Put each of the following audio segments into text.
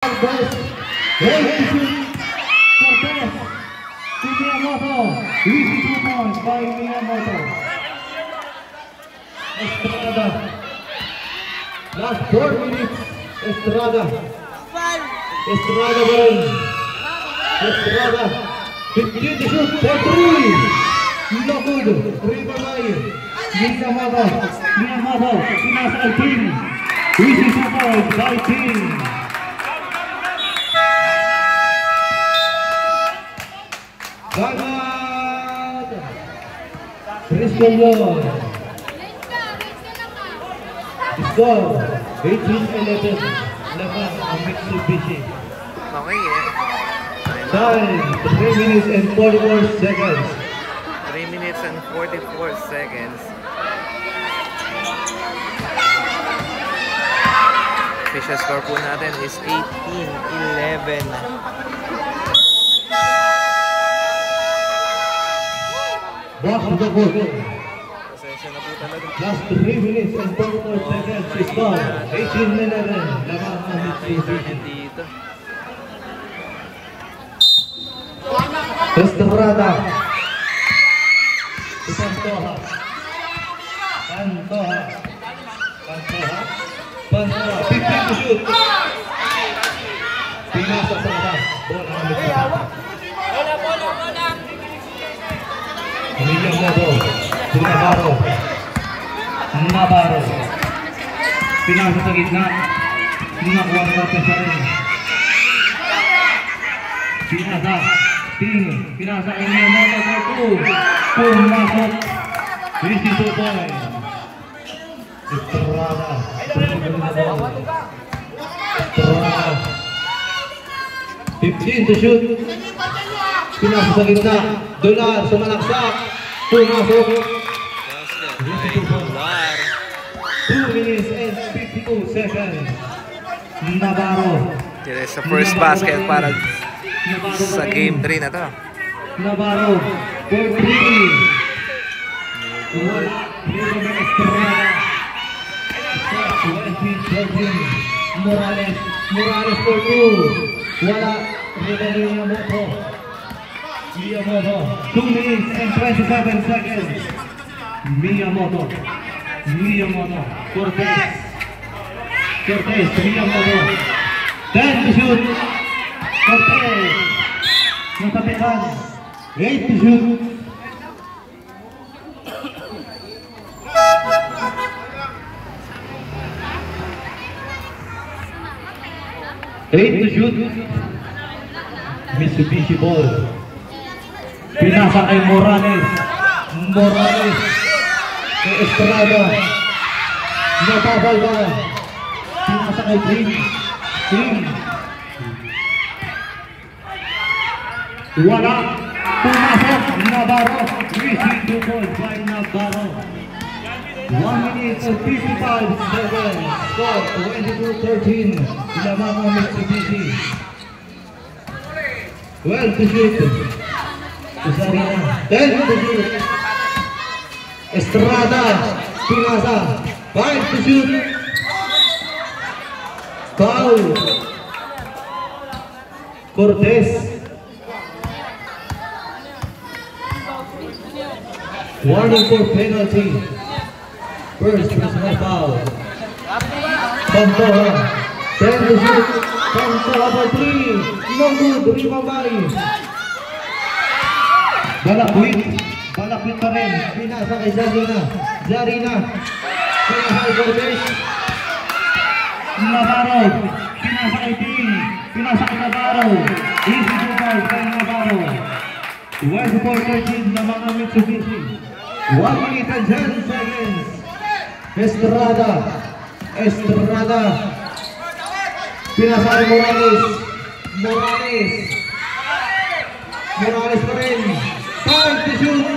Cortez, Miyamoto, easy 2 points by Miyamoto. Estrada, last 4 minutes, Estrada win. Estrada, 15 to shoot for 3. No good, rebound Miyamoto, pinasa al team. Easy 2 points by team. Bangat Bristol Road Score 18-11 laban ang Mitsubishi. Okay eh. Time 3 minutes and 44 seconds. 3 minutes and 44 seconds. Official score po natin is 18-11. Back to the court. Pasensya na po talaga. Last 3 minutes and 44 seconds. Score 18-11 laban ang Mitsubishi. Dito. Estrada Pantoja 15 to shoot. Pinasa sa atas. Bola ang Mitsubishi. Miyamoto, Navarro, pinasa sa gitna, nakakuha ng Cortez sa rin. Pinasa kay Miyamoto for 2, pumasok, 52 points. Estrada, 15 to shoot. Pinasa sa gitna, Dolar sumalaksak, pumasok. 2 minutes and 52 seconds. Navarro. Dito sa first basket para sa game 3 na to. Navarro for 3. Wala. Morales for 2. Wala. Miyamoto, 2 minutes and 27 seconds. Miyamoto, Cortez, Miyamoto, 10 to shoot. Cortez, natapikan, 8 to shoot. Mitsubishi ball. Pinasa kay Morales kay Estrada, natabal ba? Pinasa kay Green, wala, pumasok, Navarro, easy 2 points by Navarro. 1 minute and 55 seconds, score 22-13, lamang ang Mitsubishi. 12 to shoot. 10 to shoot. Estrada, pinasa, 5 to shoot. Foul. Cortez. Warning for penalty. First personal foul. Pantoja, 10 to shoot. Pantoja for 3. No good, rebound by Balakwit pa rin. Pinasa kay Zarina. Pinasa kay Cortez. Navarro. Pinasa kay Ting. Pinasa kay Navarro. Easy to foul kay Navarro. 24-13 na mga Mitsubishi. 1 minute and 10 seconds. Estrada. Pinasa kay Morales pa rin. 5 to shoot.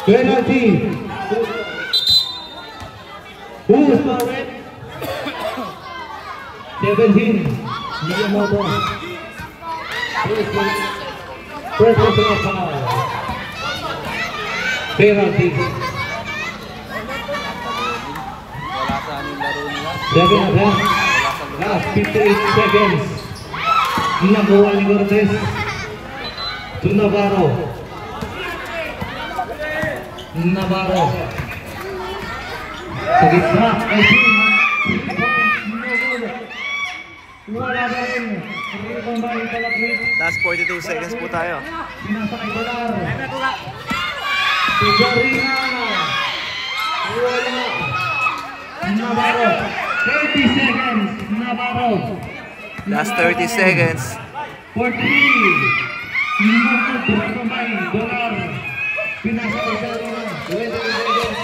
Penalty. Who's fouled? 17. Miyamoto. First personal foul. Penalty. Last 58 seconds. Nakuha ni Cortez. To Navarro. Sa gitna. Wala ba rin. Last 42 seconds po tayo. Pinasa kay Dolar. Tijarina. Wala. Navarro. 30 seconds. Navarro. Last 30 seconds. 43. Dolar. Pinasa kay Tijarina. 20 seconds.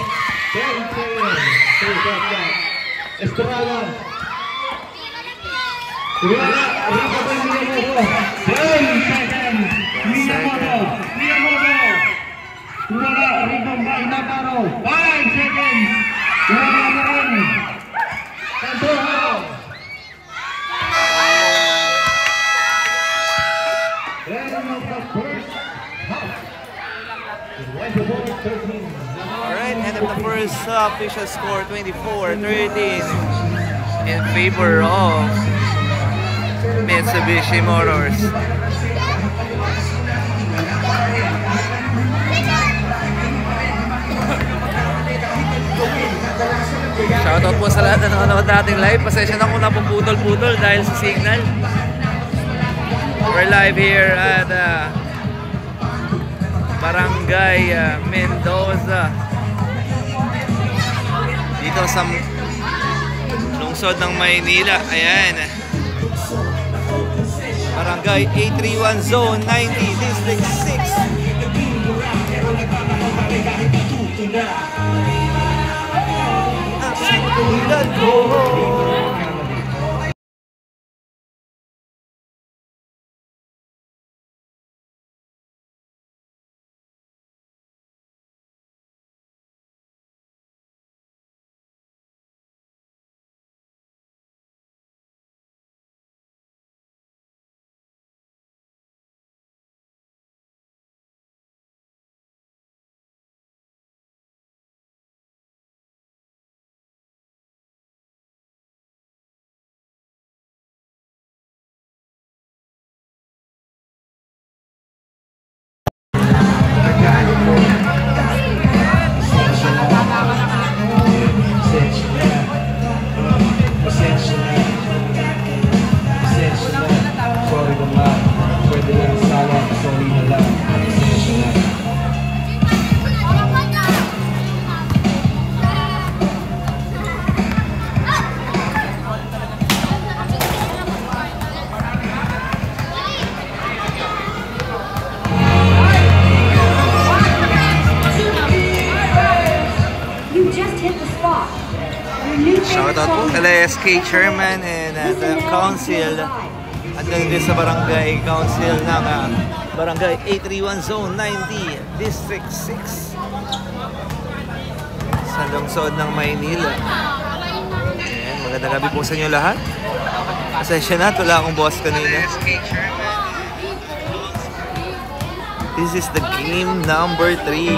10 seconds. Estrada. Wala. Ripabay Miyamoto. 10 seconds. Miyamoto. Wala. Ripabay Navarro. 5 seconds. Wala na rin. Kantoha. End of the first half. Alright, end of the first official score 24-13 in favor of Mitsubishi Motors. Shoutout po sa lahat na nanonood nating live. Pasensya na kung napuputol-putol dahil sa signal. We're live here at Barangay Mendoza, dito sa lungsod ng Maynila. Ayan, Barangay 831 Zone 90 District 6. Shoutout po kay SK Chairman and the Council at din sa Barangay Council ng Barangay 831 Zone 90 District 6 sa lungsod ng Maynila. Ayan, magandang gabi po sa inyo lahat. Pasensya na, wala akong boss kanina. This is the game number 3.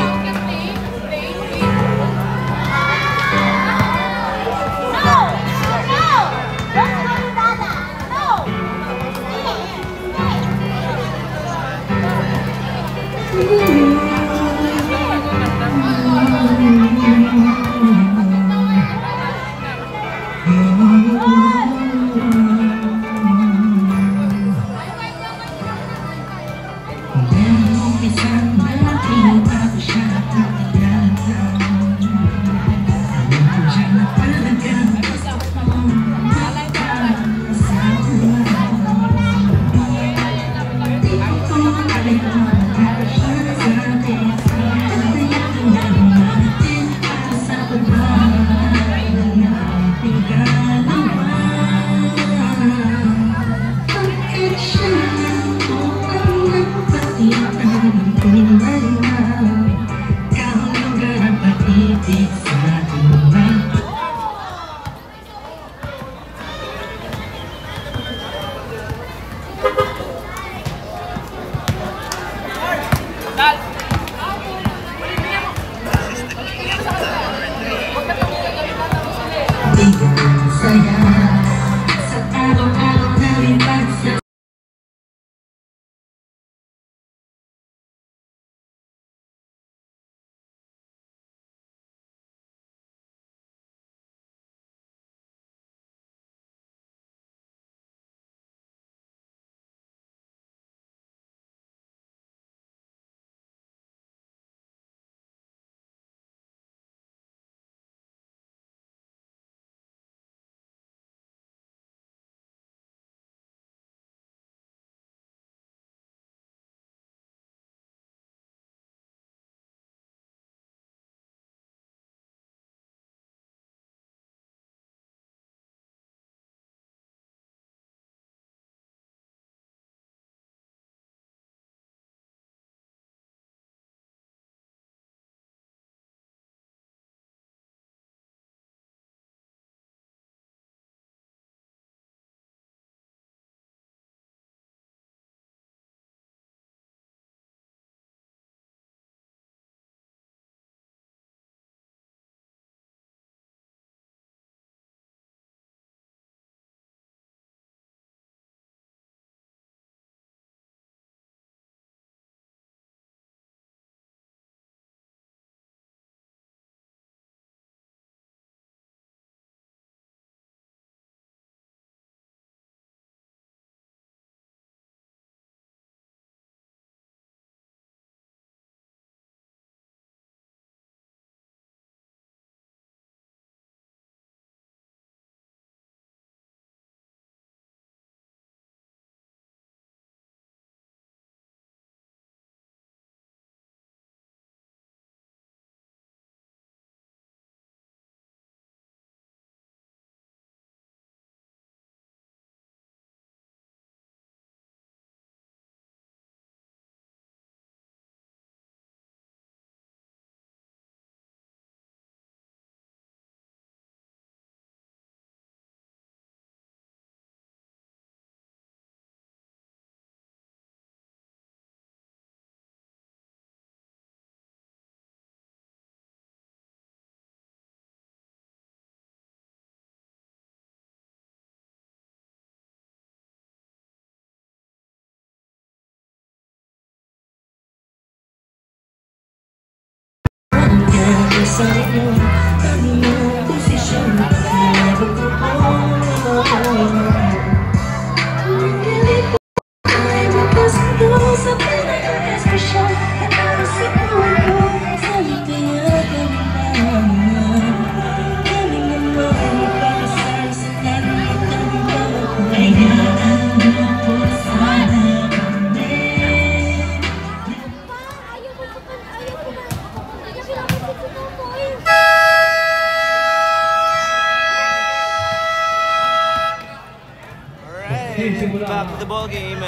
Back to the ball game.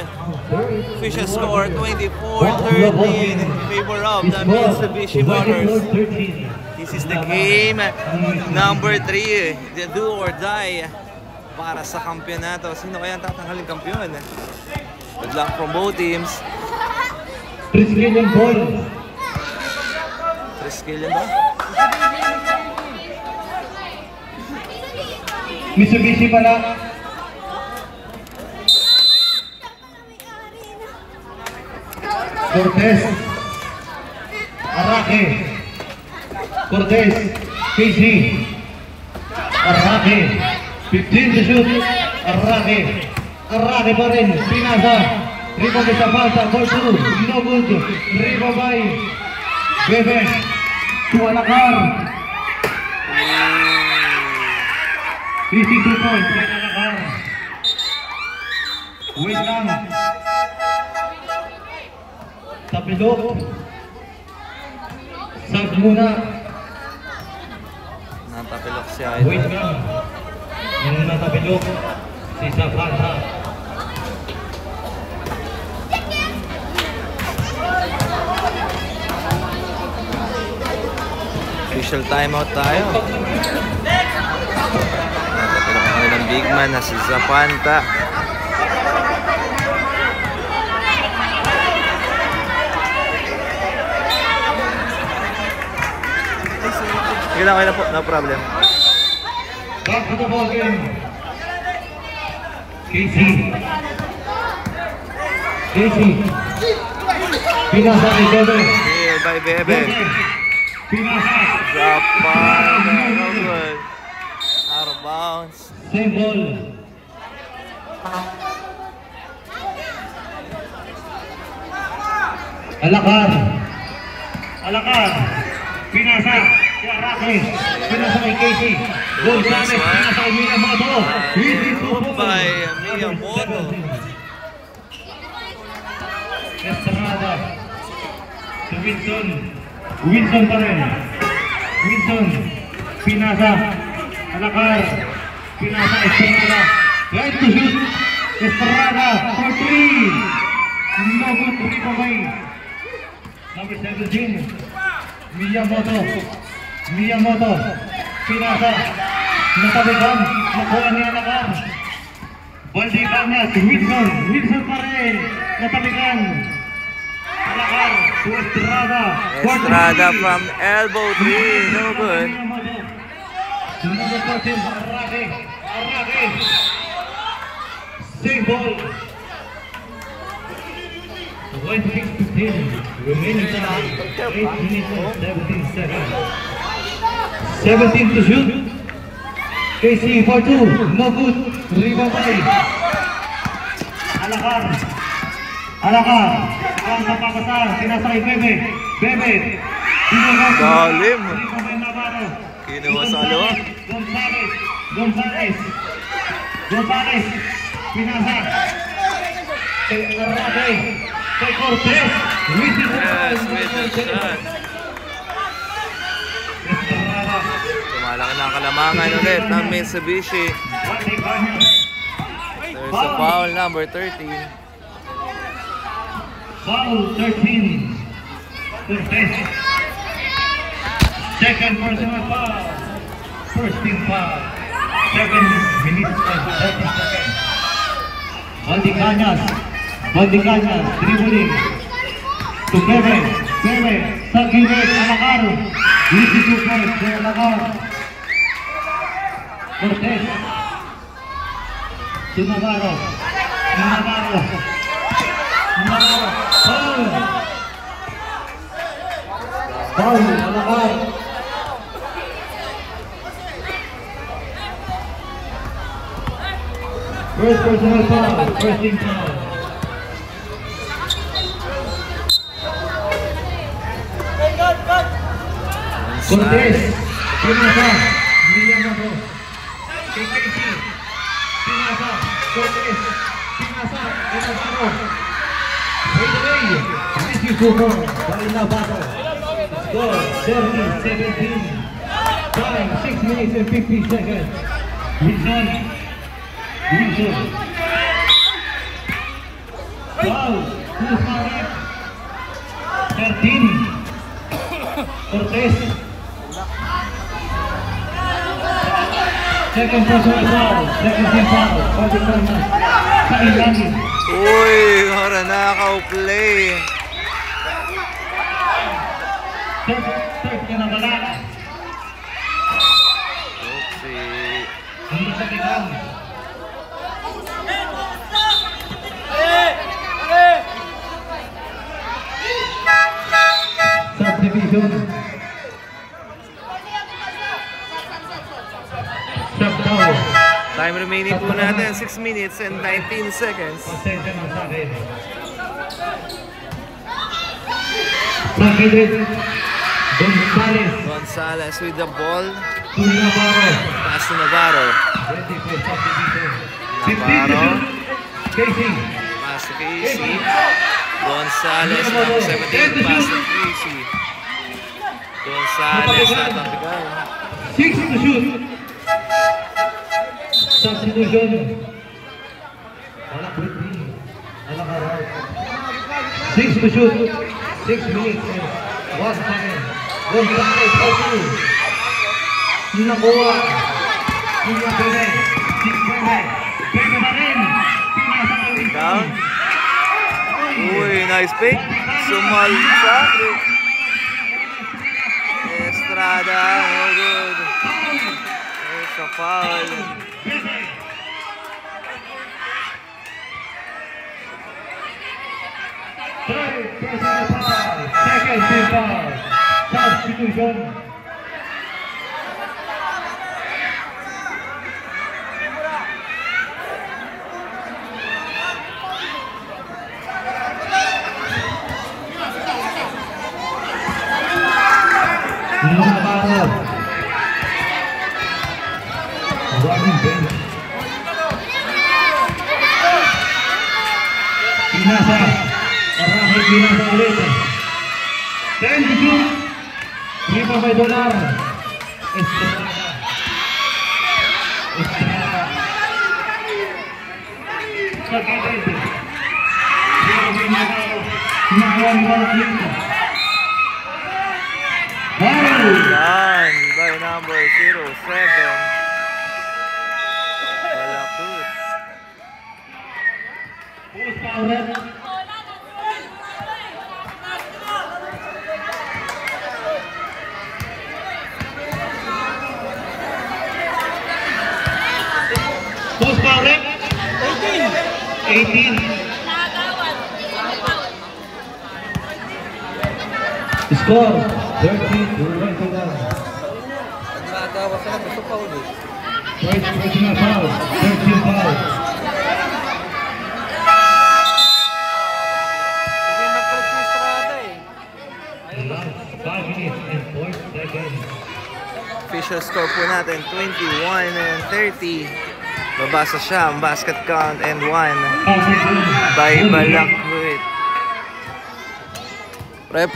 Official score 24-13 in favor of the Mitsubishi Motors. This is the game number 3, the do or die para sa kampiyonato. Sino kaya ang tatanghaling kampiyon? Good luck from both teams. Triskelion ball. Triskelion ba? Mitsubishi pala. Cortez, Arake, Cortez, KC, Arake, 15 to shoot, Arake pa rin, Pinasa, rebound sa falsa, ball 2, no good, rebound by Bebe, Tualakar, easy 2 points, Tualakar, wait lang, Tapilok. Sag muna. Natapilok si Idol. Wait lang. Yung natapilok si Zapata. Official timeout tayo. Natapilok ang kanilang big man na si Zapanta. Okay lang po, no problem. Back to the ball game. Casey. Pinasa ni Bebe. Here by Bebe. Pinasa. Drop ball. No good. Out of bounds. Same ball. Alakar. Pinasa. Arake. Pinasa kay Casey. Gonzales. Pinasa kay Miyamoto. By Miyamoto. Estrada. To Wilson. Wilson pa rin. Wilson. Pinasa. Alakar. Pinasa. Estrada. Right to shoot. Estrada. For 3. No good. Rebound. Number 17. Miyamoto. Pinasa. Natabigan. Nakuha ni Alakar. Baldi Cañas. Wilson pa rin. Natabigan. Alakar. To Estrada. Estrada from elbow 3. No good. Number 14. Arake. Same ball. 1-6-15. Remaining time. 8 minutes and 17 seconds. 17 to shoot. Casey for 2. No good. Rebound by Alakar. Ang kapapasar. Sinasakay Bebe. Galim. Rebound by Navarro. Kinuha sa alawa. Gonzales. Pinasa. Kay Arake. Kay Cortez. Yes, with the shot. Tumalaki na ang kalamangan ulit ng Mitsubishi. There's a foul, number 13. Foul 13. Cortez. Second personal foul. First team foul. 7 minutes and 30 seconds. Baldi Cañas, dribbling. To Bebe. Sa gilid, Alakar. Easy to play, Alakar. Cortez. To Navarro. Foul, Alakar. First personal foul, first team foul. Cortez, Pinasa, Miyamoto, Casey, Pinasa, Cortez, Pinasa, Navarro. Right away, this is Super by Navarro. Score 30-17. Time 6 minutes and 50 seconds. Wilson. Foul, who's fouled? 13. Cortez. Second personal foul, second team foul, Baldi Cañas. Sa ilalim. Uy, Maranakaw play. Third ka na bala. Oopsie. Hindi sa bilang. Subdivision. Sub-foul. Time remaining po natin, 6 minutes and 19 seconds. Pasensya na sa akin. Sa gilid, Gonzales with the ball. to Navarro. Pass to Navarro. Ready for subdivision. 15 to Navarro. shoot. Casey. Pass to Casey. Gonzales, number 17. Pass to Casey. Gonzales natambigan. 6 to shoot. Substitution. Alakar out. 6 to shoot. 6 minutes and 1 second. Gonzales for 2. Nakuha. Pina Bebe. Bebe pa rin. Pinasa kay Wilson. Down. Uy, nice pick. Sumalsa. Estrada, no good. Sa foul. Third personal foul. Second team foul. Substitution. Navarro. Running bench. Pinasa. Arrahe Pinasa ulit. 10 to shoot. Rebound by Dolar. Estrada. Sakit. Navarro. Yan, by number 07. Malakot. Post power. Post power. 18. Score 13 to 21. Nagawa sa gusto pa ulit. First personal foul, 13 foul. Hindi nag-click si Estrada eh. 5 minutes and 4 seconds. Official score po natin, 21 and 30. Babasa siya ang basket count and 1 by Balakhuit. Rep.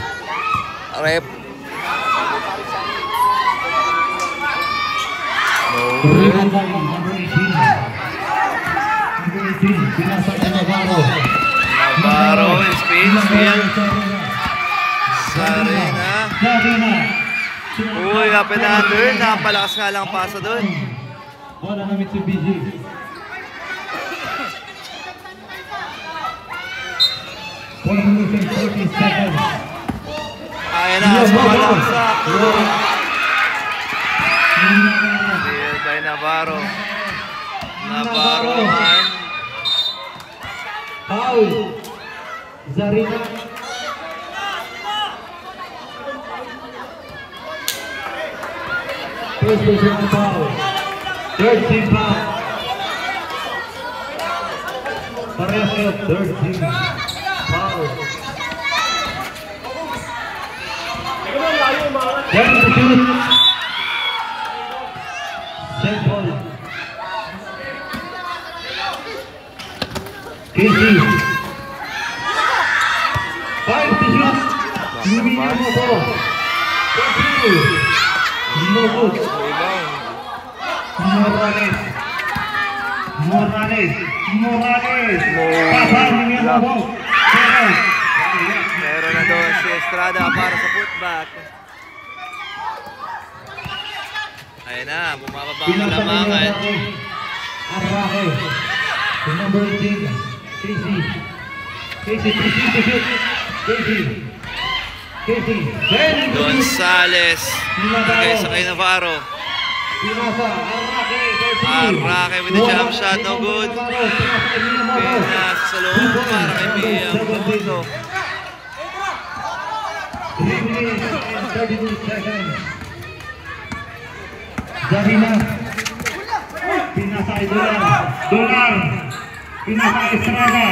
No. Number 18. Number 18, pinasa ni Navarro. Navarro, spin, steal. Sarina. Uy, up and under. Napalakas nga lang pasa doon. Bola na Mitsubishi. Ayan na, sumalang sa steal by Navarro. Navarro naman. Foul. Zarina. First personal foul. Third team foul. Parehas third team foul. One to shoot. Set ball. Casey. 5 to shoot. Lumina mo po. Continue. No good. Rebound. Morales. Pasang niya Lock. mo. Meron na doon si Estrada para sa putback. Ayan na, bumababa ang lamangan. Arrahe. Number 18. Casey, proceed to shoot. Casey. Gonzales. Okay, sa kay Navarro. Pinasa. Arrahe with the jump shot, no good. Pinas sa loob para kay Mia Moto. 3 minutes and 32 seconds. Zarina. Pinasa ay Dolar. Pinasa Estrada.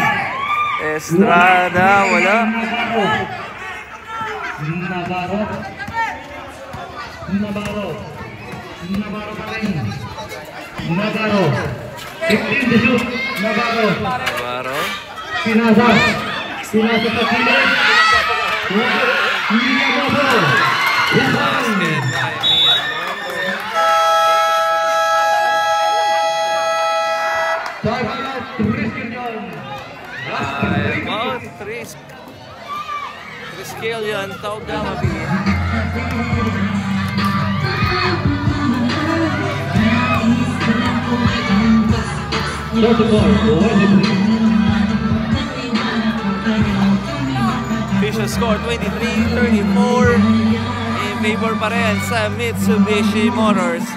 Estrada, wala. Navarro pa rin. Navarro. 15 to shoot. Navarro. Pinasa sa kilid. Mia Moto. Basket by Mia Moto. Timeout, Triskelion. Timeout, Triskelion, tawag na mabigyan. Official score 23-34 in favor pa rin sa Mitsubishi Motors.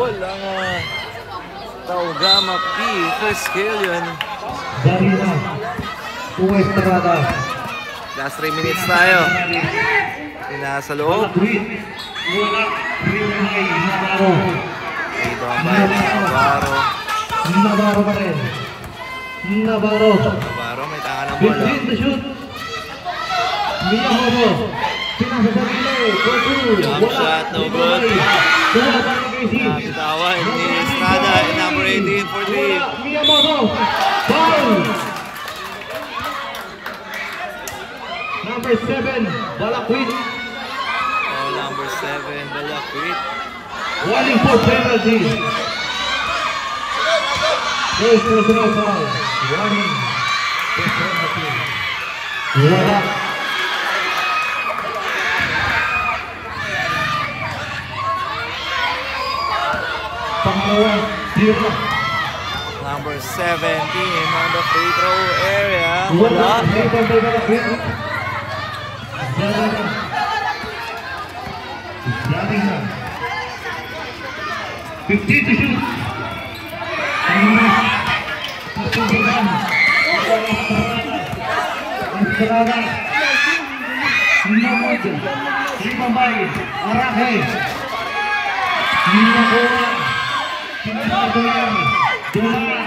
ball ang Taugama P. First kill yun. Darina. Estrada. Last 3 minutes tayo. Nasa loob. Wala. Rimay. Navarro. Ito ang bayan ni Navarro. Navarro pa rin. Navarro. Navarro may tanga ng bola. Between the shoot. Miyamoto. Pinasa sa relay. Jump shot, no good. Wala pa rin Casey. Napitawan ni Estrada, number 18 for the... Miyamoto. Foul. Number 7. Balakwit. Oh, number 7, Balakwit. Warning for penalty. First personal foul. Warning for penalty. Wala. Pangalawa, zero. Number 17 on the free throw area. Wala. Wala. Second by Balakwit. Zarina. 15 to shoot. Estrada. Namoy. Limambay. Arahe. Nakuha. Pinagatuloy. Dolar.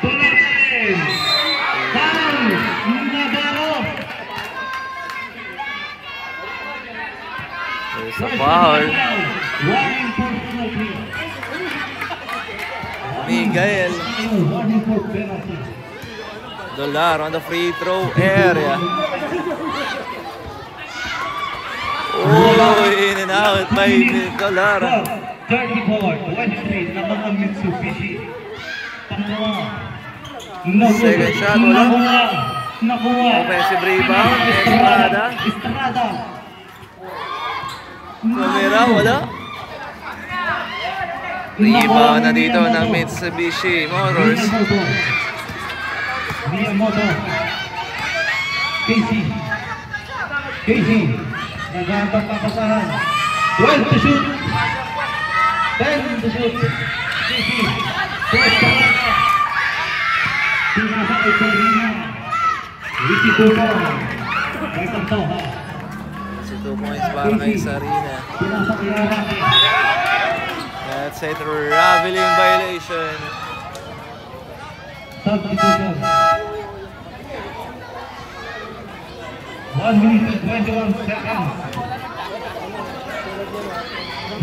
Dolar pa rin. Foul. Navarro. There's a foul. Warning for penalty. Miguel Warning for penalty. Dolar on the free throw area. Oh, in and out by Dolar. 34-23 na mga Mitsubishi. Pangalawa. Second shot, wala. Nakuha. Offensive rebound, Estrada. Estrada. Camera, wala. Rebound na dito ng Mitsubishi Motors. Miyamoto. Casey. Casey. Nagandang papasahan. 12 to shoot. 10 to shoot. Casey. First Estrada. Pinasa kay Torina. Ricky Cooper. May tanto. 2 points para kay Sarina. Pinasa kay Araki. That's a traveling violation. Substitution. 1 minute and 21 seconds.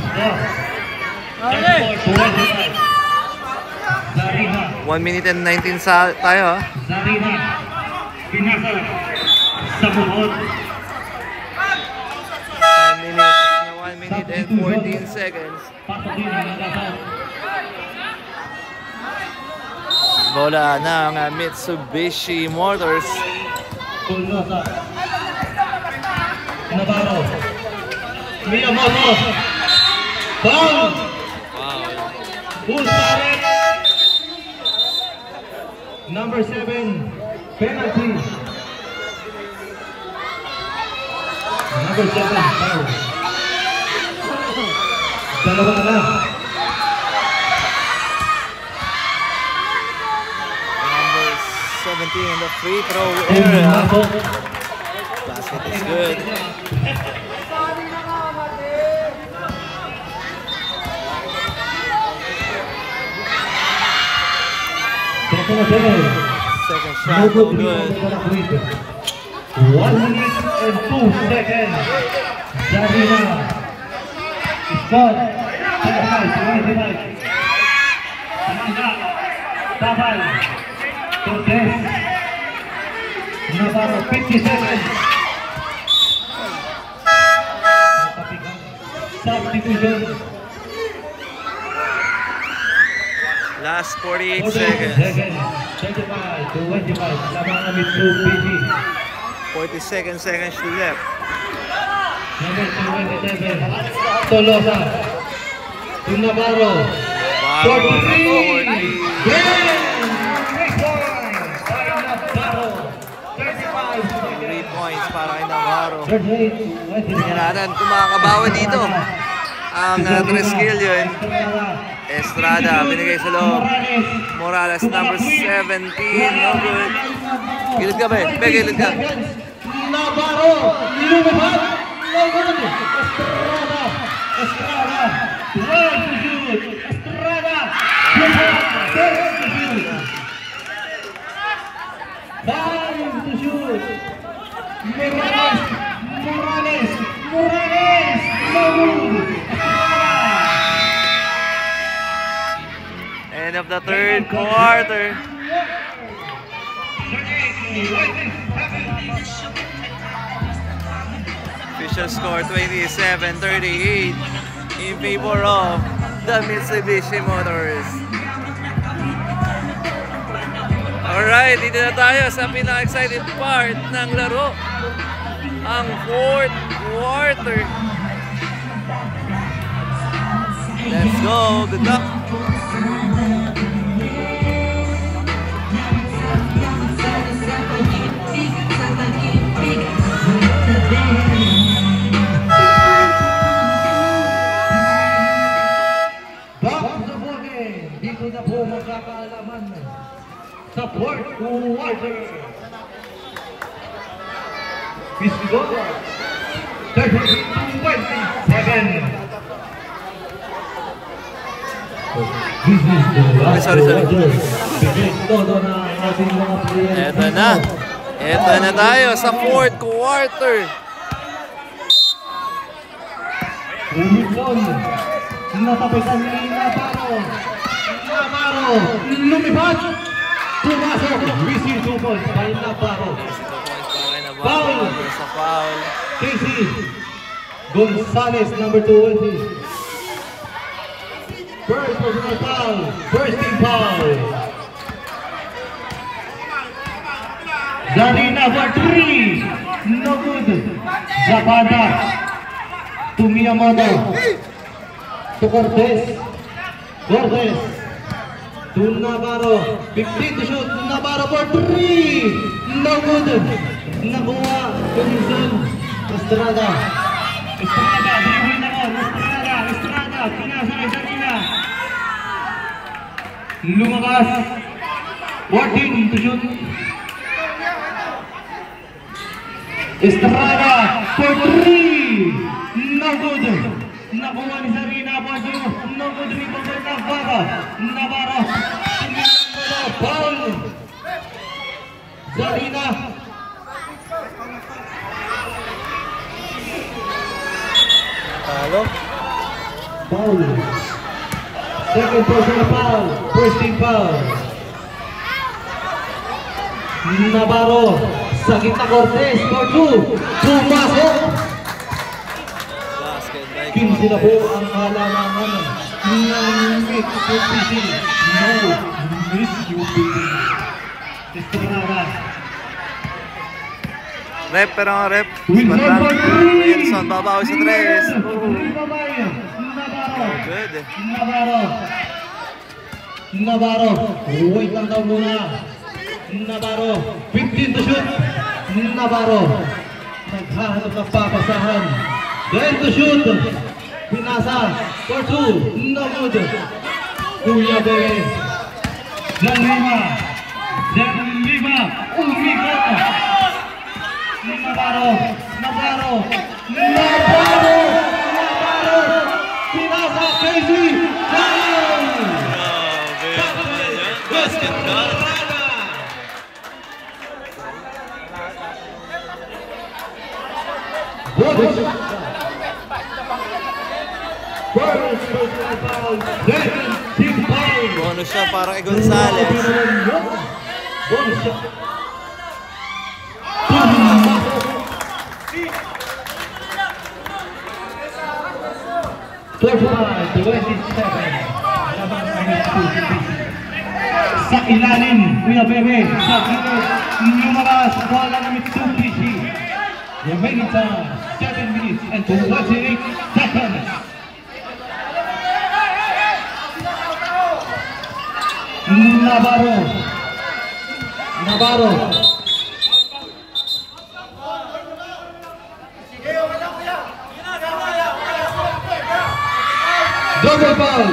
Stop. 25. Zarina. 1 minute and 19 tayo ha. Zarina. Pinasa. Sa buhod. 10 minutes na 1 minute and 14 seconds. Pasok din ang nagkasal. Bola ng Mitsubishi Motors. Tulnosa. Navarro. Miyamoto. Foul. Wow. Ultaret. Number 7. Penalty. Number 7. Foul. Dalawa na. Number 17 in the free throw area. Basket is good. Second shot, no good. 1 minute and 2 seconds. Zarina. Scott. Tabal. Cortez. Navarro. 50 seconds. Substitution. Last 48 seconds. 25 to 25. Lamang Mitsubishi. 47 seconds to left. Number 27. Tolosa. To Navarro. 43. Grand! 3 points by Navarro. 35 seconds. 3 points para kay Navarro. 38. Tingnan natin kung makakabawi dito ang Triskill yun. Estrada, binigay sa loob. Morales, number 17. No good. Gilid ka ba? Gilid ka. Navarro, lumipat. No good. Estrada. One to shoot. Estrada. Five to shoot. Morales. No good. End of the third quarter. Official score 27-38 in favor of the Mitsubishi Motors. Alright, dito na tayo sa pinaka-excited part ng laro. Ang fourth quarter. Let's go. Good luck. Dito na po magkakaalaman sa fourth quarter. Score 30-27. Sorry. Eto na tayo sa fourth quarter. Natapitan ni Navarro, lumipat, pumasok, receive 2 points by Navarro. Foul, Casey Gonzalez, number 20. First personal foul, first team foul. Zarina for 3, no good. Zapata to Miyamoto. To Cortez to Navarro, 15 to shoot, Navarro for 3, no good. Nakuha, Pinzon, Estrada, dribble naman, Estrada, pinasa kay Zarina. Lumabas, 14 to shoot. Estrada for 3, no good. Nakuha ni Zarina po, no good rebound by Navarro, foul, Zarina. Talo. Foul, second personal foul, first team foul. Navarro, sa gitna Cortez, for 2, pumasok. 15 na po ang halaman ng Mitsubishi. No, Mitsubishi. Estrada. Rep, pero ang rep. Wilson, babaw sa 3. Good. Navarro, wait lang daw muna. Navarro, 15 to shoot. Navarro, naghahanap ng papasahan. Then to shoot, pinasa for 2, no good. Kuya Bebe, Jan Lima, umikot. Navarro, pinasa Casey, basketball. Bonus siya para kay Gonzalez. Bonus siya. 45-27. Sa ilalim, Kuya Bebe, sa gilid, lumakas, wala na Mitsubishi. Remaining time, 7 minutes and 28 seconds. Navarro. ball.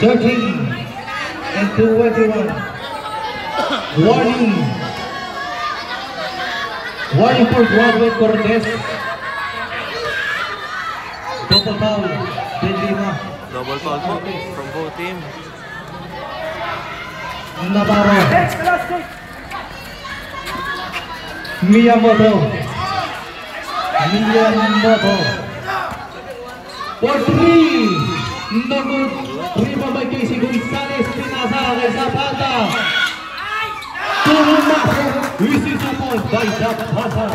13-21. Warning. Warning for Broadway Cortez. Double foul. Lima. Double foul po from both team. Navarro. Miyamoto. For three. No good. Rebound by Casey Gonzalez. Pinasa kay Zapata. Tumaso. This is a point by Zapata.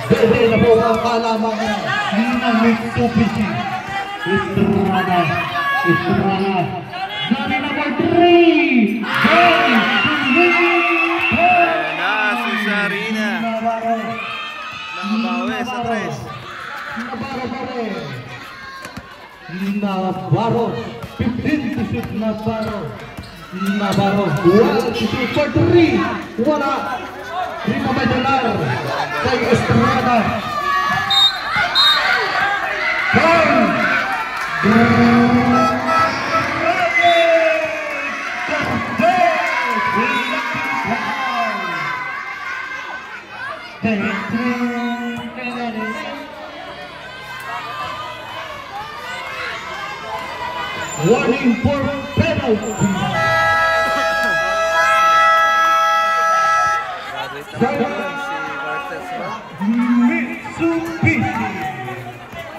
Bebe na po ang kalamang ng Mitsubishi. Estrada. Nari number 3. Si Sarina. Nakabawi sa tres. Navarro. 15 to shoot Navarro. One to shoot for 3. Wala. Rima by Dolar. Kay Estrada. Warning for penalty. Mitsubishi.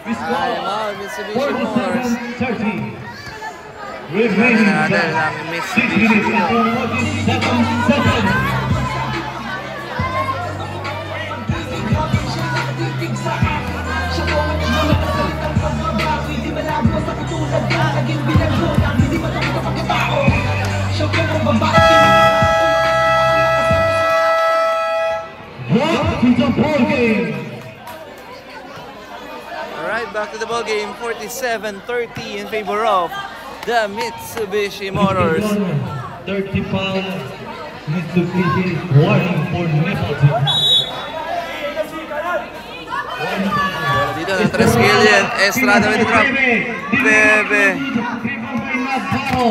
Mitsubishi Motors. 47-30. Remaining time. 6 minutes and 47 seconds. Alright, back to the ball game. 47-30 in favor of the Mitsubishi Motors. 30 pound Mitsubishi. Warning for penalty. Dito ng Tresquillian. Estrada with the drop. Bebe. Navarro.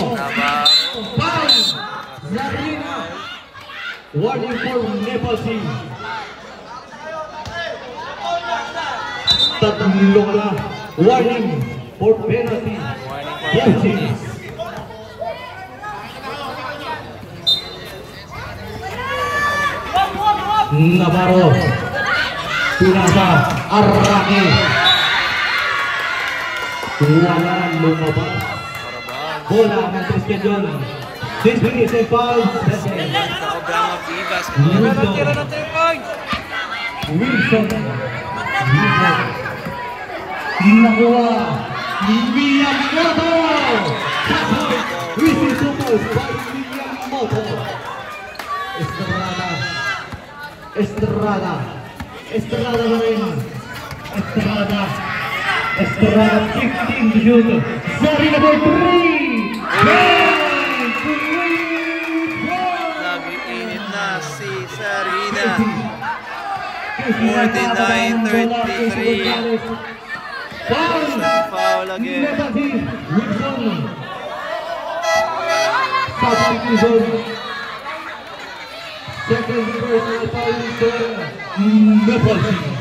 Warning for penalty. Tatlong na. Warning for penalty. Navarro. Pinasa. Arraki. Wala lumabas. Bola ng Tristan. 6 minutes and 5 seconds. Wilson. Nakuha. Miyamoto. This is super by Miyamoto. Estrada na rin. Estrada 15 to shoot. Sorry number 3. Nag-iinit na si Sarina. 49-33. Foul again. Wilson. Substitution. Second personal foul for Nepalese.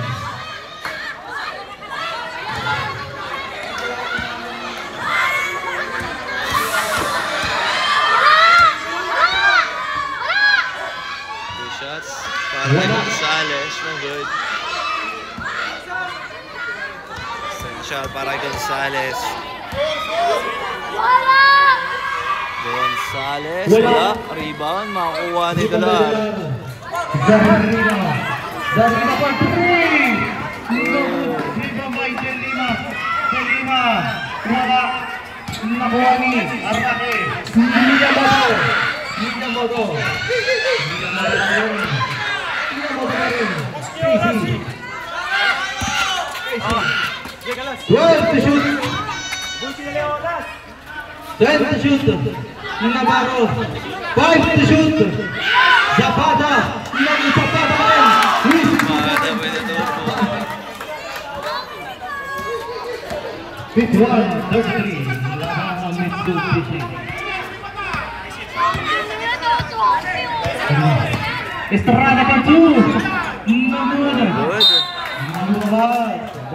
Two shots. Para Gonzalez. No good. Second shot para Gonzalez. Gonzalez. Wala. Rebound. Makakuha ni Dolar. Zarina for 3. Rebound by Delima. Wala. Nakuha ni Arraki. Miyamoto. 12 to shoot. 10 to shoot. Navarro. 5 to shoot. Zapata. Zapata pa rin. Zapata with the 51-33. Laban ng Mitsubishi. Estrada pa 2. Namuna. Good.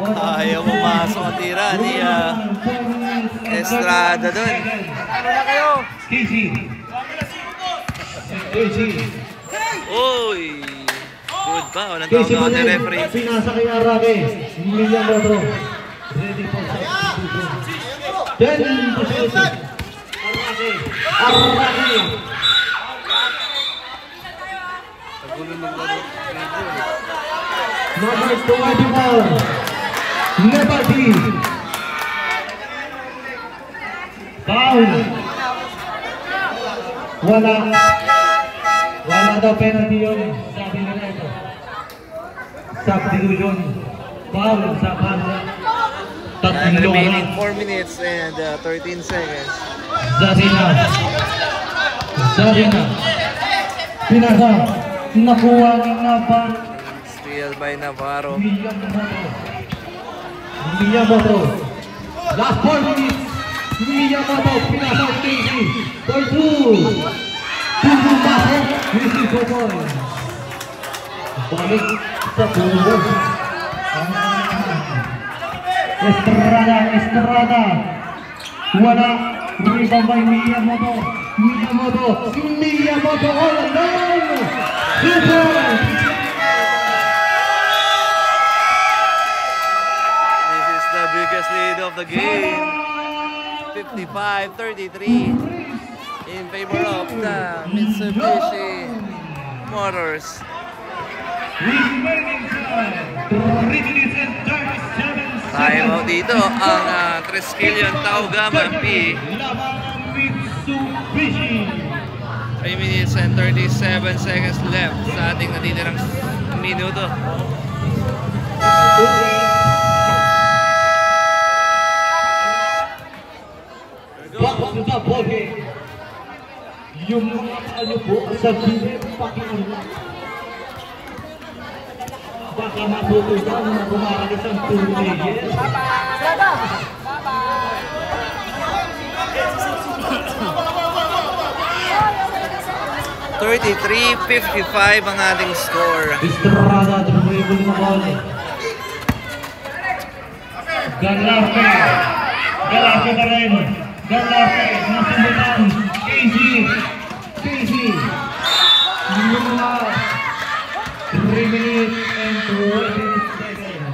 Ayaw pumasok ang tira ni Estrada dun. Casey. Uy! Good pa. Walang tawag na referee. Pinasa kay Arabe. Miyamoto. Ready for substitution. 10 to shoot. Arabe. Number 24. Nebati. Foul. Wala daw penalty yun. Sabi nila ito. Substitution. Foul sa banda. And remaining 4 minutes and 13 seconds. Zarina. Pinasa. Nakuha ng Navarro. Steal by Navarro. Miyamoto. Last 4 minutes. Miyamoto. Pinasa Casey. For 2. Pasok. Missing for point. Balik sa tubo. Estrada. Wala. Rebound by Miyamoto. All alone. This is the biggest lead of the game. 55-33 in favor of the Mitsubishi Motors. Time out dito ang Triskelion Taugama P. 3 minutes and 37 seconds left sa ating natitirang minuto. Yung mga ano po sa bilip pakiulat. Baka matutugan na kumaralis ang tunay. 33-55 ang ating score. Estrada, dribble na bola. Galarte pa rin. Galarte, nasundutan. Casey. 3 minutes and 20 seconds.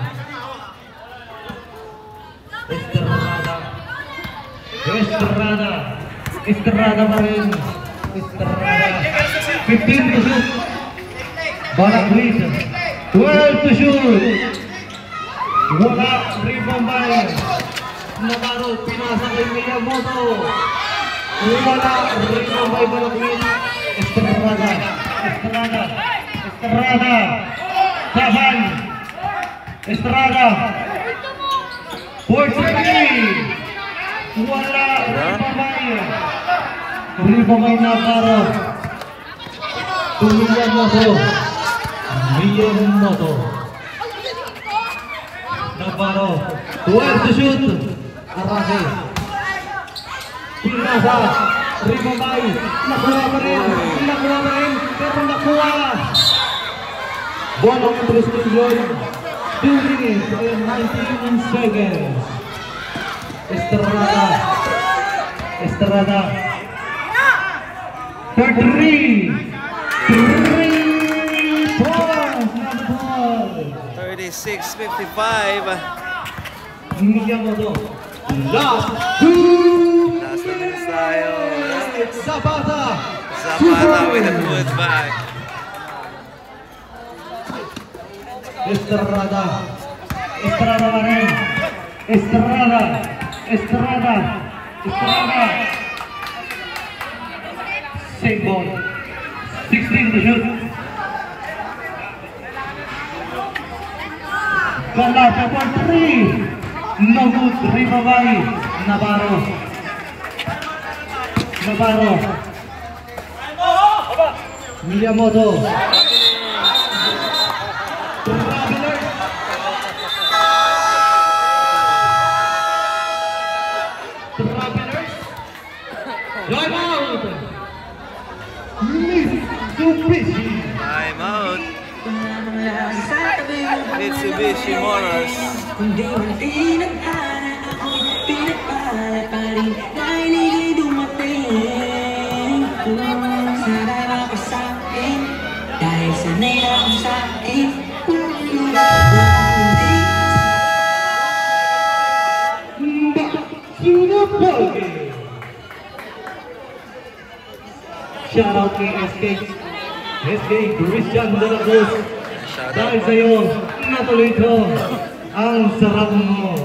Estrada pa rin. 15 to shoot. Barak Luis. 12 to shoot. Wala. Rebound by Navarro. Pinasa kay Miyamoto. Wala. Rebound by Barak Luis. Estrada. Saban. Estrada. 43. Wala. Rebound by Navarro. Miyamoto. Navarro. 12 to shoot. Arake. Pinasa. Rebound by. Nakuha pa rin. Pero nakuha. Bola ng Triskelion. 2 minutes and 19 seconds. Estrada. For 3 points. 36-55. Miyamoto. Last 2. Last minutes tayo. Zapata with a good back. Estrada pa rin. Estrada. Same ball. 16 to shoot. Galarte for 3. No good. Rebound by Navarro. Miyamoto. Mitsubishi Motors. Kundi munti nag-ana ako'y pinagpala pa rin dahil hindi dumating. Sarara ka sa akin dahil sanay na ako sa akin. Shout out kay SK. SK Christian de la Cruz. Dahil sa'yo, natuloy ito. Ang sarap mo.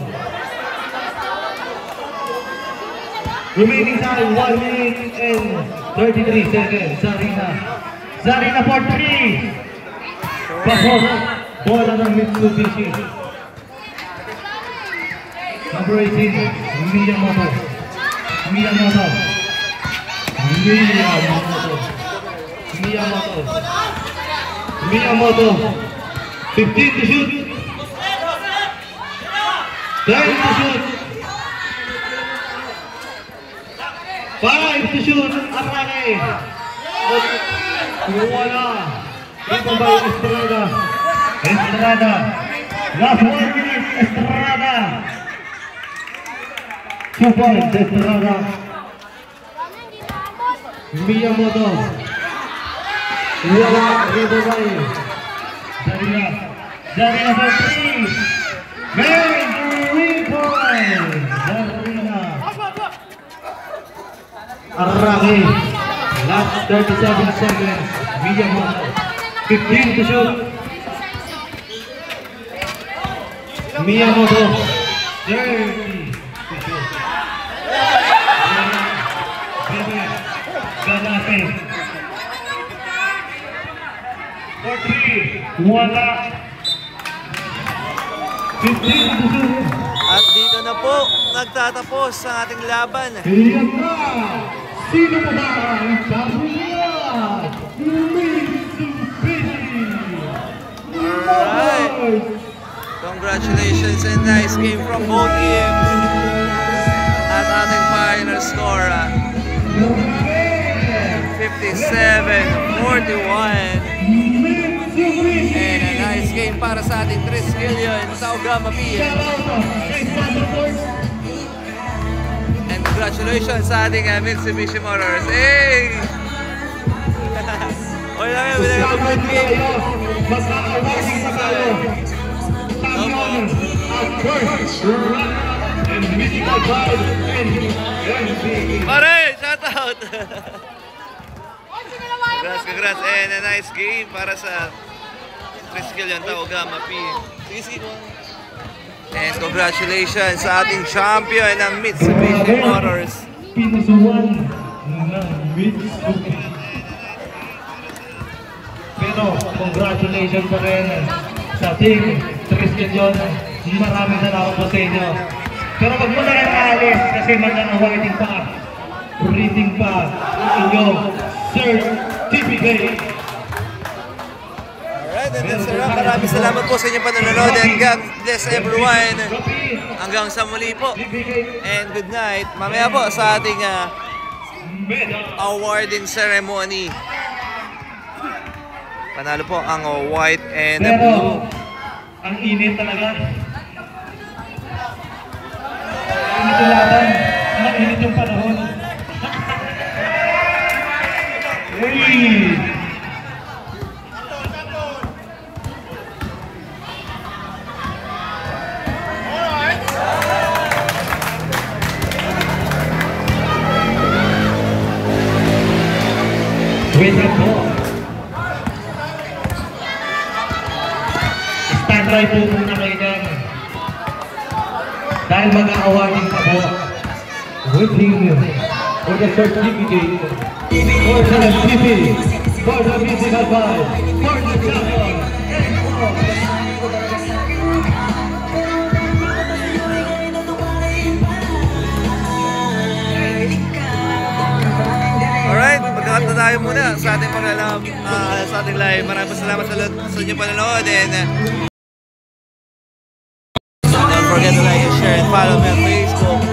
Remaining time, 1 minute and 33 seconds. Zarina for 3. Pasok. Bola ng Mitsubishi. Number 18, Miyamoto. Miyamoto. 15 to shoot. 10 to shoot. 5 to shoot. Arake. Wala. Ito ba yung Estrada? Estrada. Last 1 minute, Estrada. 2 points, Estrada. Miyamoto. Wala. Rebobay. Zarina for 3. Made 3 points. Zarina. Arake. Last 37 seconds. Miyamoto. 15 to shoot. Miyamoto. 30 to shoot. Ganate. For 3. Wala. 15 to shoot. At dito na po nagtatapos ang ating laban. Iyan na! Sino pa ba ang champion? Mitsubishi! Alright. Congratulations and nice game from both teams. At ating final score, 57-41. And a nice game para sa ating Triskelion sa Ugama P. And congratulations sa ating Mitsubishi Motors. Hey! Wala lang yung good game. Magkakawagin pa tayo. Champion at first run and mythical pride and MVP. Pare, shout out! Congrats. And a nice game para sa Triskelion sa Ugama P. And congratulations sa ating champion ng Mitsubishi Motors. Pinusuan ng Mitsubishi. Pero congratulations pa rin sa team Triskelion. Maraming salamat po sa inyo. Pero wag mo na rin aalis kasi mananawagitin pa, reading pa ang inyong certificate. Alright, and that's a wrap. Maraming salamat po sa inyong panonood and God bless everyone. Hanggang sa muli po. And good night. Mamaya po sa ating awarding ceremony. Panalo po ang white and the blue. Ang init talaga. Init yung laban. Mainit yung panahon. Hey! Wait lang po. Stand right po muna kayo dyan. Dahil mag-awarding pa po. Waiting for the certificate. For the MVP. For the musical vibe. For the champion. And for Alright, magkakat na tayo muna sa ating paglalam, sa ating live. Maraming salamat sa inyong panonood and don't forget to like and share and follow me on Facebook.